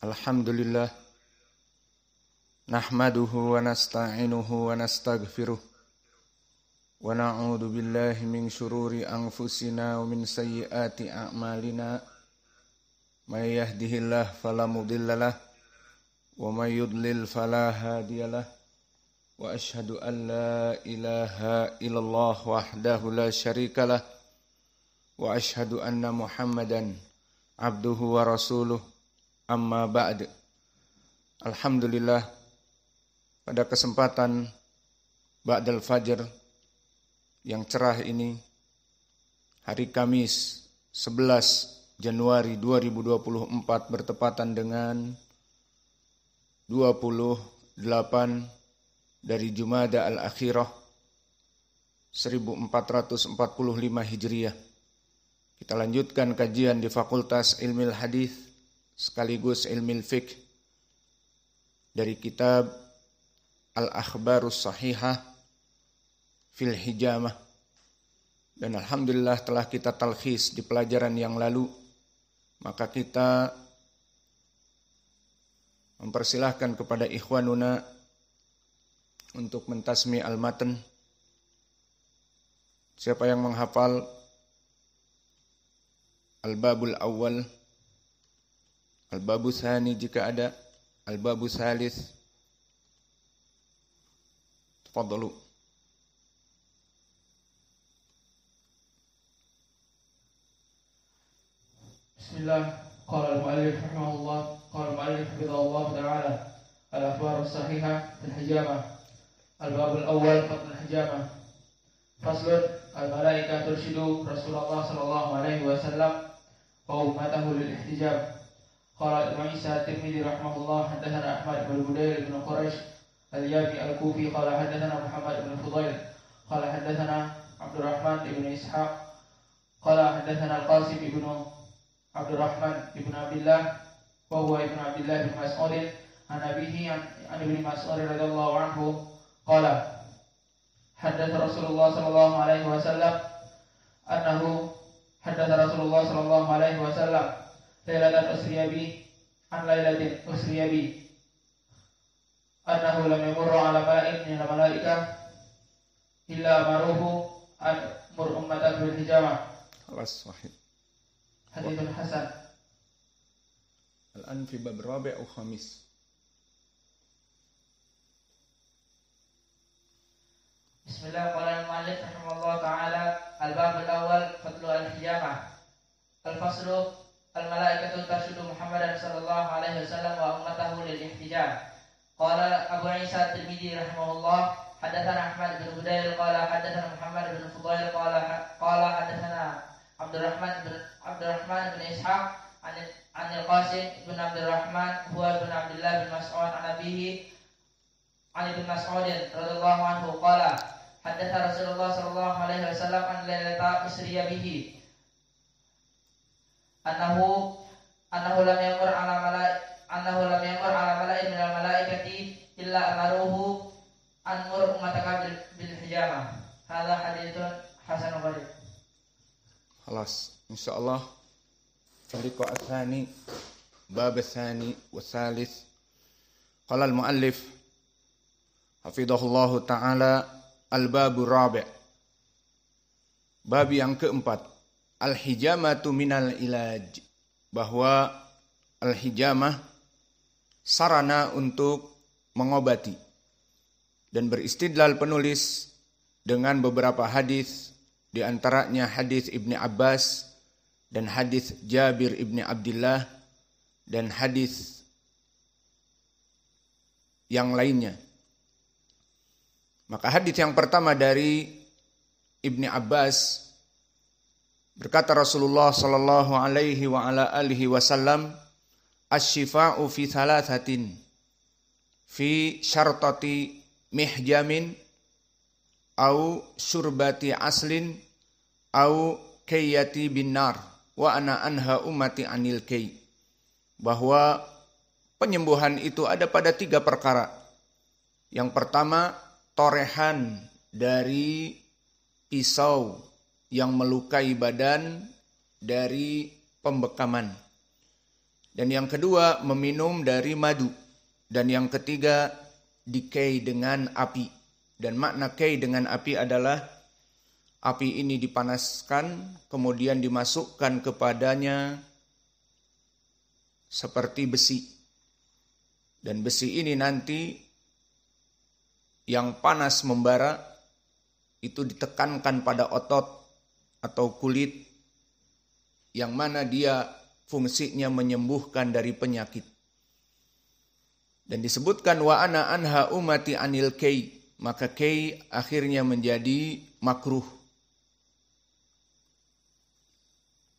Alhamdulillah nahmaduhu wa nasta'inuhu wa nastaghfiruh wa na'udzu billahi min syururi anfusina wa min sayyiati a'malina may yahdihillahu fala mudhillalah wa may yudlil fala hadiyalah wa asyhadu an la ilaha illallah wahdahu la syarikalah wa asyhadu anna Muhammadan abduhu wa rasuluh. Amma ba'd. Alhamdulillah, pada kesempatan ba'dal fajr yang cerah ini, hari Kamis 11 Januari 2024 bertepatan dengan 28 dari Jumada al-Akhirah 1445 Hijriah. Kita lanjutkan kajian di Fakultas Ilmil Hadis sekaligus Ilmil Fiqh dari kitab Al-Akhbarus Sahihah fil Hijamah. Dan alhamdulillah telah kita talkhis di pelajaran yang lalu. Maka kita mempersilahkan kepada ikhwanuna untuk mentasmi al-matan. Siapa yang menghafal al-babul awal, al-babu tsani jika ada, al-babu tsalits. Tafadhalu. Bismillah. Qala al-mu'allif rahimahullah, qala al-mu'allif hafizahullah ta'ala, al-akhbarus sahihah fil hijamah. Al-babul awal fadl hijamah. Faslun, al-malaikah turshidu Rasulullah sallallahu alaihi wasallam wa ummatahu lil ihtijab. Qala Ibnu Isa At-Tirmidzi rahimahullah, hadatsana Ahmad bin Budail bin Quraish al-Yami al-Kufi qala hadatsana Muhammad bin Fudail qala hadatsana Abdurrahman bin Ishaq qala hadatsana Al-Qasim bin Abdurrahman bin Abdullah wa huwa ibnu Abdullah bin Mas'ud an abihi an Ibnu Mas'ud radhiyallahu anhu qala haddatsa Rasulullah sallallahu alaihi wasallam annahu haddatsa Rasulullah sallallahu alaihi wasallam lailatan usriya bi an lailatin usriya bi annahu lam yamurru ala mala'in min al-mala'ikah illa maruhu an mur ummatan bil hijamah. Khalas, sahih. Haditsun hasan. Al-an fi bab rabi' au khamis. Bismillah. Qala al-mu'allif rahimahullah ta'ala, al-bab al-awwal fadlu al-hijamah. Al-faslu al-malaikatu tarshudu Muhammadan sallallahu alaihi wasallam wa ummatahu lil ihtijab. Qala Abu Isa At-Tirmidzi rahimahullah, hadatsana Ahmad bin Budail qala hadatsana Muhammad bin Fudail qala hadatsana Abdurrahman bin Ishaq an Al-Qasim bin Abdurrahman huwa bin Abdullah bin Mas'ud an abihi an Ibnu Mas'ud radhiyallahu anhu qala haddatsa Rasulullah sallallahu alaihi wasallam an lailata usriya bihi annahu lam yamur ala mala'in min al-mala'ikati illa amaruhu an mur ummataka bil hijamah. Hadza haditsun hasanun gharib. Khalas, insyaallah. Faliqa atsani bab tsani wa tsalits. Qala al-muallif hafizahullahu ta'ala, al-babu rabi'. Bab yang keempat, al-hijamatu minal ilaj, bahwa al-hijamah sarana untuk mengobati. Dan beristidlal penulis dengan beberapa hadis, di antaranya hadis Ibni Abbas dan hadis Jabir Ibni Abdullah dan hadis yang lainnya. Maka hadis yang pertama dari Ibni Abbas, berkata Rasulullah sallallahu alaihi wa ala alihi wasallam, asy-syifa'u fi thalathatin, fi syartati mihjamin au syurbati aslin au kayyati bin nar wa ana anha ummati anil kay. Bahwa penyembuhan itu ada pada 3 perkara. Yang pertama, torehan dari pisau yang melukai badan dari pembekaman. Dan yang kedua, meminum dari madu. Dan yang ketiga, dikei dengan api. Dan makna kei dengan api adalah api ini dipanaskan, kemudian dimasukkan kepadanya seperti besi. Dan besi ini nanti yang panas membara, itu ditekankan pada otot atau kulit, yang mana dia fungsinya menyembuhkan dari penyakit. Dan disebutkan wa ana anha umati anil kei, maka kei akhirnya menjadi makruh.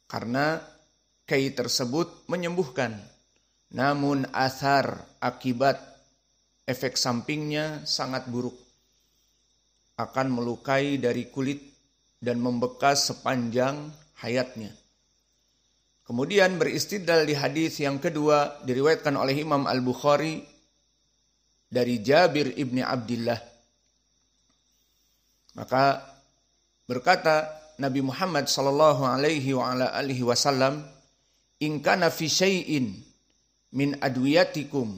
Karena kei tersebut menyembuhkan, namun athar akibat efek sampingnya sangat buruk. Akan melukai dari kulit dan membekas sepanjang hayatnya. Kemudian beristidlal di hadis yang kedua diriwayatkan oleh Imam Al-Bukhari dari Jabir ibni Abdillah. Maka berkata Nabi Muhammad sallallahu alaihi wa ala alihi wasallam, "In kana fi syai'in min adwiyatikum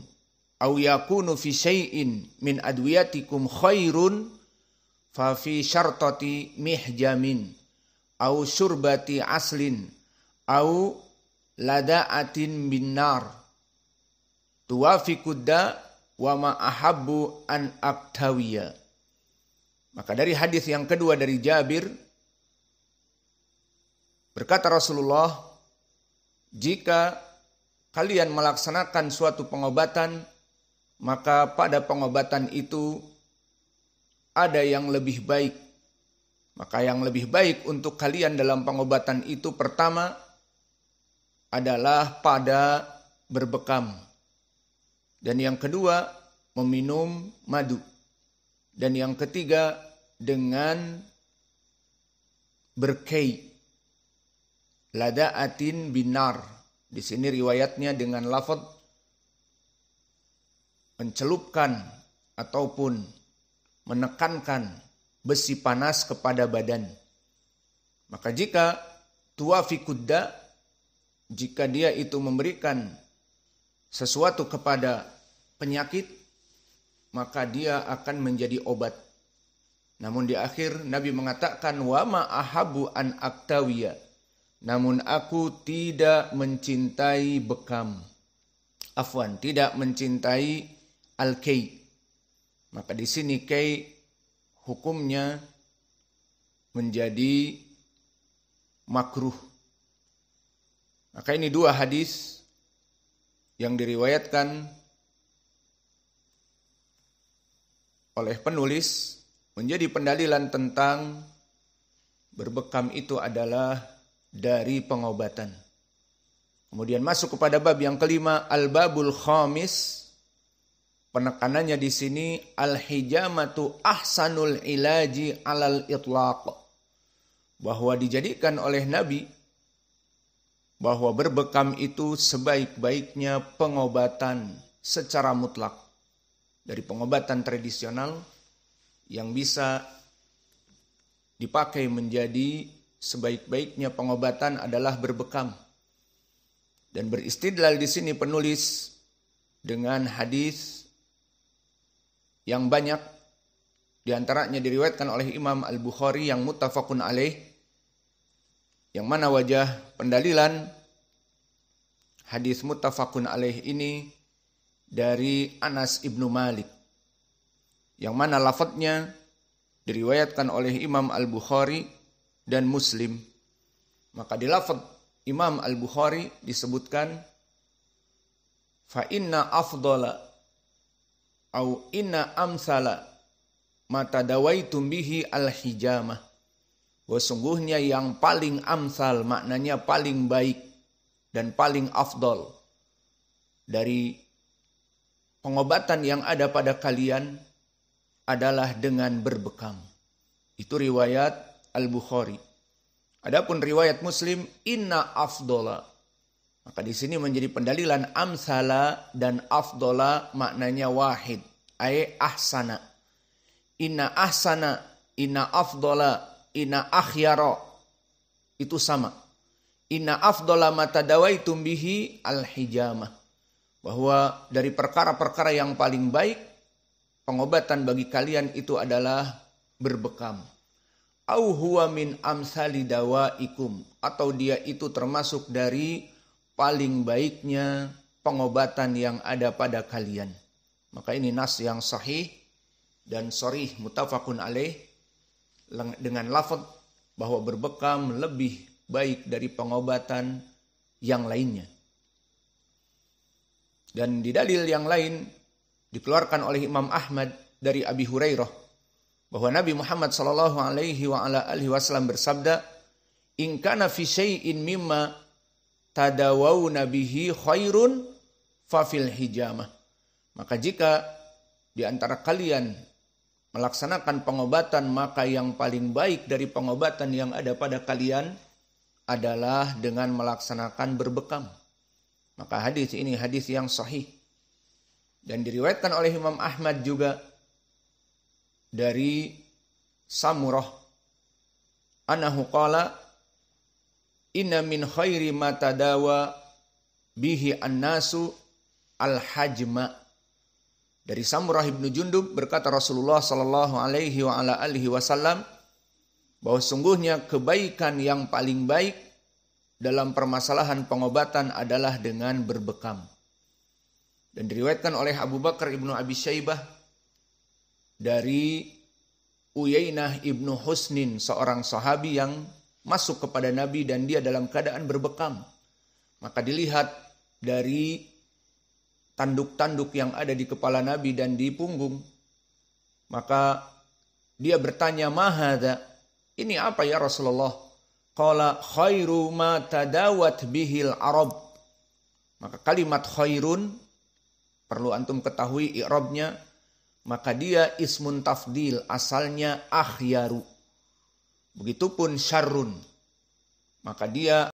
aw yakunu fi syai'in min adwiyatikum khairun fa fi syartati mihjamin aw syurbati aslin aw lada'atin bin nar tuwafiqudda wa ma ahabbu an aktawiya." Maka dari hadis yang kedua dari Jabir, berkata Rasulullah, jika kalian melaksanakan suatu pengobatan, maka pada pengobatan itu ada yang lebih baik. Maka yang lebih baik untuk kalian dalam pengobatan itu pertama adalah pada berbekam. Dan yang kedua meminum madu. Dan yang ketiga dengan berkei. Lada'atin binar. Di sini riwayatnya dengan lafaz mencelupkan ataupun menekankan besi panas kepada badan. Maka jika tuwafiqudda, jika dia itu memberikan sesuatu kepada penyakit, maka dia akan menjadi obat. Namun di akhir Nabi mengatakan wa ma ahabu an aktawiya. Namun aku tidak mencintai bekam. Afwan, tidak mencintai al-kei. Maka di sini kei hukumnya menjadi makruh. Maka ini dua hadis yang diriwayatkan oleh penulis menjadi pendalilan tentang berbekam itu adalah dari pengobatan. Kemudian masuk kepada bab yang kelima, al-babul khamis. Penekanannya di sini al-hijamatu ahsanul ilaji alal itlaq. Bahwa dijadikan oleh Nabi bahwa berbekam itu sebaik-baiknya pengobatan secara mutlak. Dari pengobatan tradisional yang bisa dipakai menjadi sebaik-baiknya pengobatan adalah berbekam. Dan beristidlal di sini penulis dengan hadis yang banyak, di antaranya diriwayatkan oleh Imam Al-Bukhari yang muttafaqun alaih, yang mana wajah pendalilan hadis muttafaqun alaih ini dari Anas ibnu Malik, yang mana lafadznya diriwayatkan oleh Imam Al-Bukhari dan Muslim. Maka di lafadz Imam Al-Bukhari disebutkan fa inna afdala au inna amsala mata dawaitum bihi al-hijamah. Sungguhnya yang paling amsal, maknanya paling baik dan paling afdal dari pengobatan yang ada pada kalian adalah dengan berbekam. Itu riwayat Al-Bukhari. Adapun riwayat Muslim, inna afdola. Maka di sini menjadi pendalilan amsala dan afdola maknanya wahid. Ay ahsana. Inna ahsana, inna afdola, inna akhyara. Itu sama. inna afdhala ma tadawaitum bihi al-hijamah. Bahwa dari perkara-perkara yang paling baik, pengobatan bagi kalian itu adalah berbekam. Au huwa min amsali dawaikum. Atau dia itu termasuk dari paling baiknya pengobatan yang ada pada kalian. Maka ini nas yang sahih dan sharih muttafaqun alaih dengan lafaz bahwa berbekam lebih baik dari pengobatan yang lainnya. Dan di dalil yang lain dikeluarkan oleh Imam Ahmad dari Abi Hurairah bahwa Nabi Muhammad sallallahu alaihi wasallam bersabda, "In kana fi syai'in mimma tadawawna bihi khairun fa fil hijamah." Maka jika di antara kalian melaksanakan pengobatan, maka yang paling baik dari pengobatan yang ada pada kalian adalah dengan melaksanakan berbekam. Maka hadis ini hadis yang sahih. Dan diriwayatkan oleh Imam Ahmad juga dari Samurah annahu qala inna min khairi ma tadawa bihi an-nasu al-hajma. Dari Samurah ibnu Jundub berkata Rasulullah sallallahu alaihi wasallam bahwa sungguhnya kebaikan yang paling baik dalam permasalahan pengobatan adalah dengan berbekam. Dan diriwayatkan oleh Abu Bakar ibnu Abi Syaibah dari Uyainah ibnu Husnin, seorang sahabi yang masuk kepada Nabi dan dia dalam keadaan berbekam. Maka dilihat dari tanduk-tanduk yang ada di kepala Nabi dan di punggung. Maka dia bertanya, "Mahadha? Ini apa ya Rasulullah?" Qala khairu ma tadawat bihil arab. Maka kalimat khairun perlu antum ketahui i'rabnya, maka dia ismun tafdil, asalnya akhyaru. Begitupun syarrun, maka dia